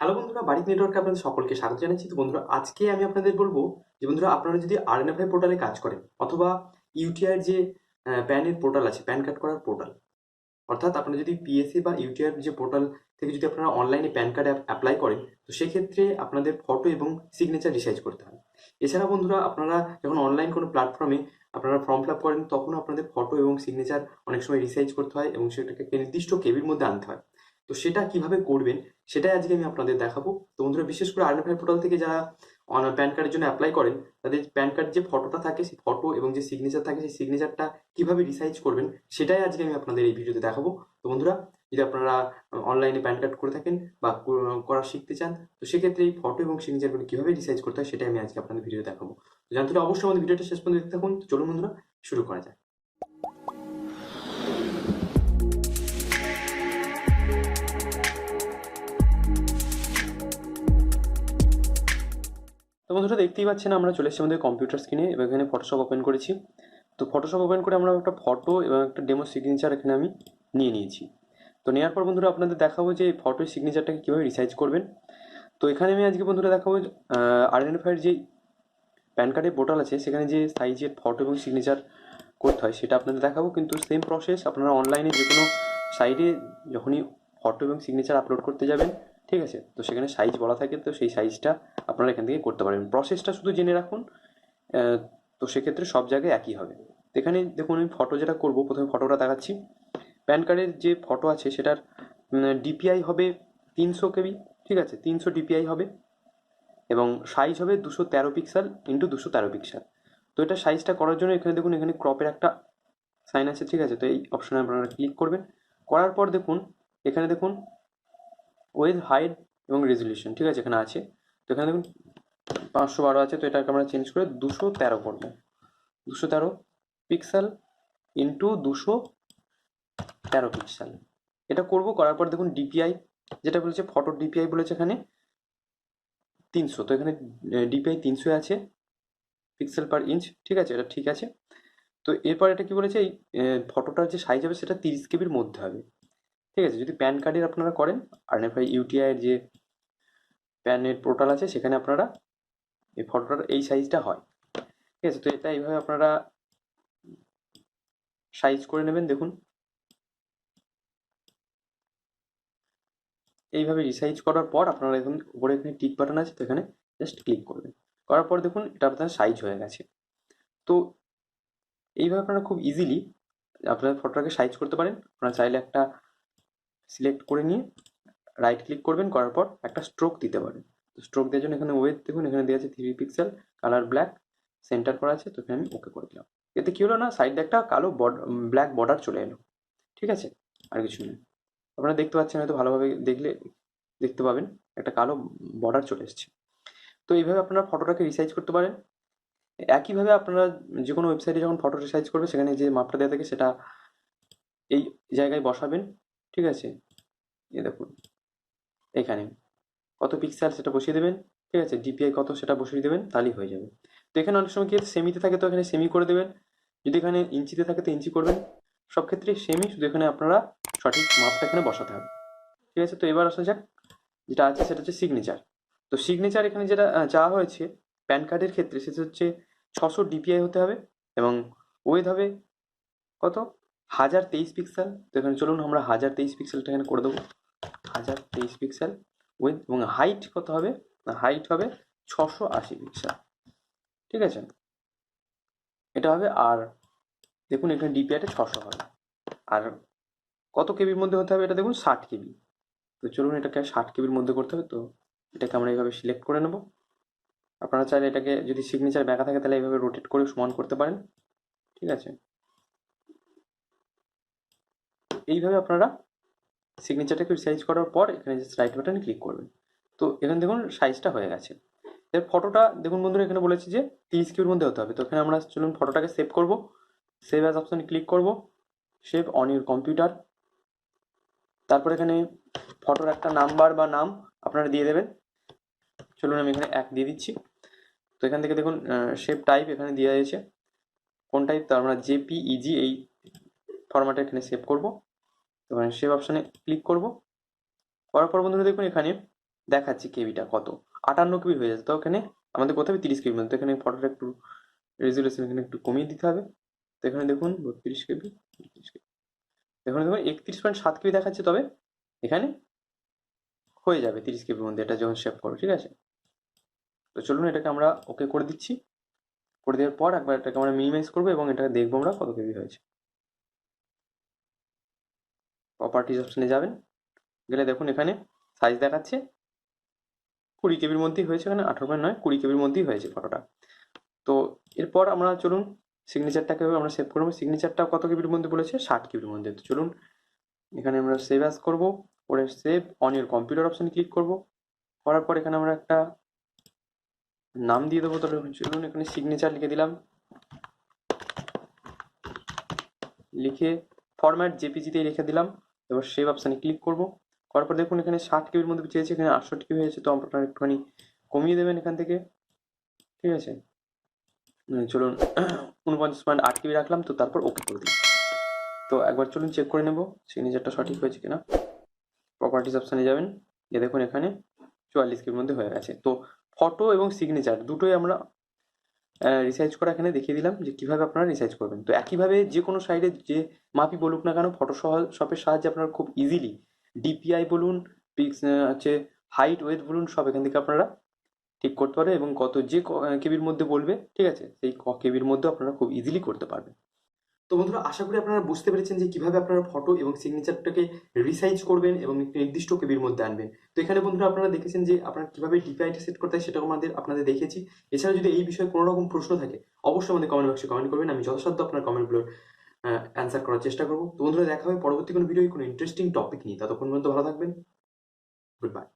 Hello বন্ধুরা, বারিক নেটওয়ার্কে আপনাদের সকলকে স্বাগত জানাচ্ছি। তো বন্ধুরা, আজকে আমি আপনাদের বলবো যে বন্ধুরা, আপনারা যদি আরএনএফআই পোর্টালে কাজ করেন অথবা ইউটিআর যে প্যানের পোর্টাল আছে, প্যান কার্ড করার পোর্টাল, অর্থাৎ আপনারা যদি পিএসসি বা ইউটিআর যে পোর্টাল থেকে যদি আপনারা অনলাইনে প্যান কার্ড অ্যাপ্লাই করেন, তো সেক্ষেত্রে আপনাদের ফটো এবং সিগনেচার রিসাইজ করতে হয়। এছাড়া বন্ধুরা, আপনারা যখন অনলাইন কোনো প্ল্যাটফর্মে আপনারা ফর্ম ফিল আপ করেন, তখন আপনাদের ফটো এবং সিগনেচার অনেক সময় রিসাইজ করতে হয় এবং সেটাকে নির্দিষ্ট কেবির মধ্যে আনতে হয়। তো সেটা কিভাবে করবেন সেটাই আজকে আমি আপনাদের দেখাবো। তো বন্ধুরা, বিশেষ করে আরএনএফআই পোর্টাল থেকে যারা প্যান কার্ডের জন্য অ্যাপ্লাই করেন, তাদের প্যান কার্ড যে ফটোটা থাকে, সেই ফটো এবং যে সিগনেচার থাকে, সেই সিগনেচারটা কিভাবে রিসাইজ করবেন সেটাই আজকে আমি আপনাদের এই ভিডিওতে দেখাবো। তো বন্ধুরা, যদি আপনারা অনলাইনে প্যান কার্ড করে থাকেন বা করা শিখতে চান, তো সেক্ষেত্রে এই ফটো এবং সিগনেচারগুলো কিভাবে রিসাইজ করতে হয় সেটাই আমি আজকে আপনাদের ভিডিও দেখাবো। তো জানতে হলে অবশ্যই আমাদের ভিডিওটা শেষ পর্যন্ত দেখতে থাকুন। তো চলুন বন্ধুরা, শুরু করা যাক। তো বন্ধুরা, দেখতেই পাচ্ছেন আমরা চলে এসেছি আমাদের কম্পিউটার স্ক্রিনে এবং এখানে ফটোশপ ওপেন করেছি। তো ফটোশপ ওপেন করে আমরা একটা ফটো এবং একটা ডেমো সিগনেচার এখানে আমি নিয়ে নিয়েছি। তো নেওয়ার পর বন্ধুরা, আপনাদের দেখাবো যে ফটো সিগনেচারটাকে কীভাবে রিসাইজ করবেন। তো এখানে আমি আজকে বন্ধুরা দেখাবো আইডেন্টিফাইয়ের যে প্যান কার্ডের পোর্টাল আছে, সেখানে যে সাইজের ফটো এবং সিগনেচার করতে হয় সেটা আপনাদের দেখাবো। কিন্তু সেম প্রসেস আপনারা অনলাইনে যে কোনো সাইটে যখনই ফটো এবং সিগনেচার আপলোড করতে যাবেন, ঠিক আছে, তো সেখানে সাইজ বলা থাকে, তো সেই সাইজটা আপনারা এখান থেকে করতে পারবেন। প্রসেসটা শুধু জেনে রাখুন, তো সেক্ষেত্রে সব জায়গায় একই হবে। তো এখানে দেখুন, আমি ফটো যেটা করবো, প্রথমে ফটোটা দেখাচ্ছি। প্যান কার্ডের যে ফটো আছে সেটার ডিপিআই হবে 300 KB, ঠিক আছে, 300 ডিপিআই হবে এবং সাইজ হবে 213 পিক্সেল ইন্টু 213 পিক্সেল। তো এটা সাইজটা করার জন্য এখানে দেখুন, এখানে ক্রপের একটা সাইন আছে, ঠিক আছে। তো এই অপশনে আপনারা ক্লিক করবেন। করার পর দেখুন, এখানে দেখুন উইথ হাইট এবং রেজলিউশন, ঠিক আছে, এখানে আছে। তো এখানে দেখুন 512 আছে, তো এটাকে আমরা চেঞ্জ করে 213 করবো। 213 পিক্সেল ইন্টু 213 পিক্সেল এটা করব। করার পর দেখুন ডিপিআই যেটা বলেছে, ফটোর ডিপিআই বলেছে এখানে 300, তো এখানে ডিপিআই 300 আছে পিক্সেল পার ইঞ্চ, ঠিক আছে, এটা ঠিক আছে। তো এরপর এটা কি বলেছে, এই ফটোটার যে সাইজ হবে সেটা 30 KB মধ্যে হবে, ঠিক আছে। যদি প্যান কার্ডের আপনারা করেন, আরএনএফআই ইউটিআই এর যে প্যানের পোর্টাল আছে সেখানে আপনারা এই ফটোটার এই সাইজটা হয়, ঠিক আছে। তো এটা এইভাবে আপনারা সাইজ করে নেবেন। দেখুন এইভাবে রিসাইজ করার পর আপনারা এখন উপরে এখানে টিক বাটন আছে, তো এখানে জাস্ট ক্লিক করবেন। করার পর দেখুন এটা আপনার সাইজ হয়ে গেছে। তো এইভাবে আপনারা খুব ইজিলি আপনার ফটোটাকে সাইজ করতে পারেন। আপনারা চাইলে একটা সিলেক্ট করে নিয়ে রাইট ক্লিক করবেন, করার পর একটা স্ট্রোক দিতে পারেন। তো স্ট্রোক দেওয়ার জন্য এখানে ওয়েট দেখুন, এখানে দেওয়া আছে 3 পিক্সেল, কালার ব্ল্যাক, সেন্টার করা আছে। তো এখানে আমি ওকে করে দিলাম। এতে কি হলো না, সাইডে একটা কালো ব্ল্যাক বর্ডার চলে এলো, ঠিক আছে, আর কিছু নেই। আপনারা দেখতে পাচ্ছেন, হয়তো ভালোভাবে দেখলে দেখতে পাবেন একটা কালো বর্ডার চলে এসেছে। তো এইভাবে আপনারা ফটোটাকে রিসাইজ করতে পারেন। একইভাবে আপনারা যে কোনো ওয়েবসাইটে যখন ফটো রিসাইজ করবে, সেখানে যে মাপটা দেওয়া থাকে সেটা এই জায়গায় বসাবেন, ঠিক আছে। এই দেখুন এখানে কত পিক্সেল সেটা বসিয়ে দেবেন, ঠিক আছে, ডিপিআই কত সেটা বসিয়ে দেবেন, তাহলেই হয়ে যাবে। তো এখানে অনেক সময় কি সেমিতে থাকে, তো এখানে সেমি করে দেবেন। যদি এখানে ইঞ্চিতে থাকে তো ইঞ্চি করবেন। সব ক্ষেত্রে সেমি, শুধু এখানে আপনারা সঠিক মাপটা এখানে বসাতে হবে, ঠিক আছে। তো এবার আসা যাক, যেটা আছে সেটা হচ্ছে সিগনেচার। তো সিগনেচার এখানে যেটা চাওয়া হয়েছে প্যান কার্ডের ক্ষেত্রে, সেটা হচ্ছে 600 ডিপিআই হতে হবে এবং ওয়েট হবে কত, 1023 পিক্সেল। তো এখানে চলুন আমরা 1023 পিক্সেলটা এখানে করে দেবো, 1023 পিক্সেল উইথ, এবং হাইট কত হবে, হাইট হবে 680 পিক্সেল, ঠিক আছে, এটা হবে। আর দেখুন এখানে ডিপিআইটা 600 হবে। আর কত কেবির মধ্যে হতে হবে এটা দেখুন, 60 KB। তো চলুন এটাকে 60 KBর মধ্যে করতে হবে। তো এটাকে আমরা এইভাবে সিলেক্ট করে নেব। আপনারা চাইলে এটাকে যদি সিগনেচার ব্যাকা থাকে তাহলে এইভাবে রোটেট করে সমান করতে পারেন, ঠিক আছে। এইভাবে আপনারা সিগনেচারটাকে রিসাইজ করার পর এখানে জাস্ট রাইট বাটনে ক্লিক করবেন। তো এখানে দেখুন সাইজটা হয়ে গেছে। এর ফটোটা দেখুন বন্ধুরা, এখানে বলেছে যে 30 KBর মধ্যে হতে হবে। তো এখানে আমরা চলুন ফটোটাকে সেভ করব। সেভ অ্যাজ অপশনে ক্লিক করব, সেভ অন ইউর কম্পিউটার। তারপর এখানে ফটোর একটা নাম্বার বা নাম আপনারা দিয়ে দেবেন। চলুন আমি এখানে 1 দিয়ে দিচ্ছি। তো এখান থেকে দেখুন শেপ টাইপ এখানে দেওয়া হয়েছে, কোন টাইপ, তো আমরা জেপিইজি এই ফরম্যাটে এখানে সেভ করব। তো সেভ অপশানে ক্লিক করব। করার পর বন্ধুরা দেখুন এখানে দেখাচ্ছি কেবিটা কত, 58 কেবি হয়ে যাচ্ছে। তো এখানে আমাদের কোথাও 30 কেবির মধ্যে, তো এখানে ফটোটা একটু রেজুলেশন এখানে একটু কমিয়ে দিতে হবে। তো এখানে দেখুন 32 কেবি, 32 কেবি, এখানে দেখুন 31.7 কেবি দেখাচ্ছে, তবে এখানে হয়ে যাবে 30 কেবির মধ্যে এটা যখন সেভ করো, ঠিক আছে। তো চলুন এটাকে আমরা ওকে করে দিচ্ছি। করে দেওয়ার পর একবার এটাকে আমরা মিনিমাইজ করবো এবং এটাকে দেখবো আমরা কত কেবি হয়েছে। প্রপার্টিজ অপশনে যাবেন, গেলে দেখুন এখানে সাইজ দেখাচ্ছে 20 কেবির মধ্যেই হয়েছে, এখানে 18.9 20 কেবির মধ্যেই হয়েছে ফটোটা। তো এরপর আমরা চলুন সিগনেচারটাকে আমরা সেভ করবো। সিগনেচারটা কত কেবির মধ্যে বলেছে, 60 কেবির মধ্যে। তো চলুন এখানে আমরা সেভ অ্যাজ করবো, করে সেভ অন ইউর কম্পিউটার অপশনে ক্লিক করবো। করার পর এখানে আমরা একটা নাম দিয়ে দেবো। তাহলে চলুন এখানে সিগনেচার লিখে দিলাম, লিখে ফরম্যাট জেপিজিতেই রেখে দিলাম। এবার সেভ অপশানে ক্লিক করব। করার পর দেখুন এখানে 60 কেবির মধ্যে চেয়েছে, এখানে 68 কেবি হয়েছে, তো আপনারা একটুখানি কমিয়ে দেবেন এখান থেকে, ঠিক আছে। চলুন 49.8 কেবি রাখলাম, তো তারপর ওকে করে দিই। তো একবার চলুন চেক করে নেব সিগনেচারটা সঠিক হয়েছে কিনা। প্রপার্টিজ অপশানে যাবেন, গিয়ে দেখুন এখানে 44 কেবির মধ্যে হয়ে গেছে। তো ফটো এবং সিগনেচার দুটোই আমরা রিসাইজ করা এখানে দেখিয়ে দিলাম যে কীভাবে আপনারা রিসাইজ করবেন। তো একইভাবে যে কোনো সাইডে যে মাপই বলুক না কেন, ফটোশপের সাহায্যে আপনারা খুব ইজিলি ডিপিআই বলুন, হচ্ছে হাইট ওয়েট বলুন, সব এখান থেকে আপনারা ঠিক করতে পারবেন এবং কত যে কেবির মধ্যে বলবে, ঠিক আছে, সেই কেবির মধ্যে আপনারা খুব ইজিলি করতে পারবেন। তো বন্ধুরা, আশা করি আপনারা বুঝতে পেরেছেন যে কিভাবে আপনারা ফটো এবং সিগনেচারটাকে রিসাইজ করবেন এবং একটি নির্দিষ্ট কেবির মধ্যে আনবেন। তো এখানে বন্ধুরা আপনারা দেখেছেন যে আপনারা কিভাবে ডিপিআইটা সেট করতে হয় সেটা আপনাদের দেখিয়েছি। এছাড়া যদি এই বিষয়ে কোনো রকম প্রশ্ন থাকে অবশ্যই আমাদের কমেন্ট বক্সে কমেন্ট করবেন, আমি যথাসাধ্য আপনার কমেন্টগুলোর অ্যান্সার করার চেষ্টা করবো। তো বন্ধুরা দেখা হবে পরবর্তী কোনো ভিডিও কোনো ইন্টারেস্টিং টপিক নিয়ে। ততক্ষণ পর্যন্ত ভালো থাকবেন, গুড বাই।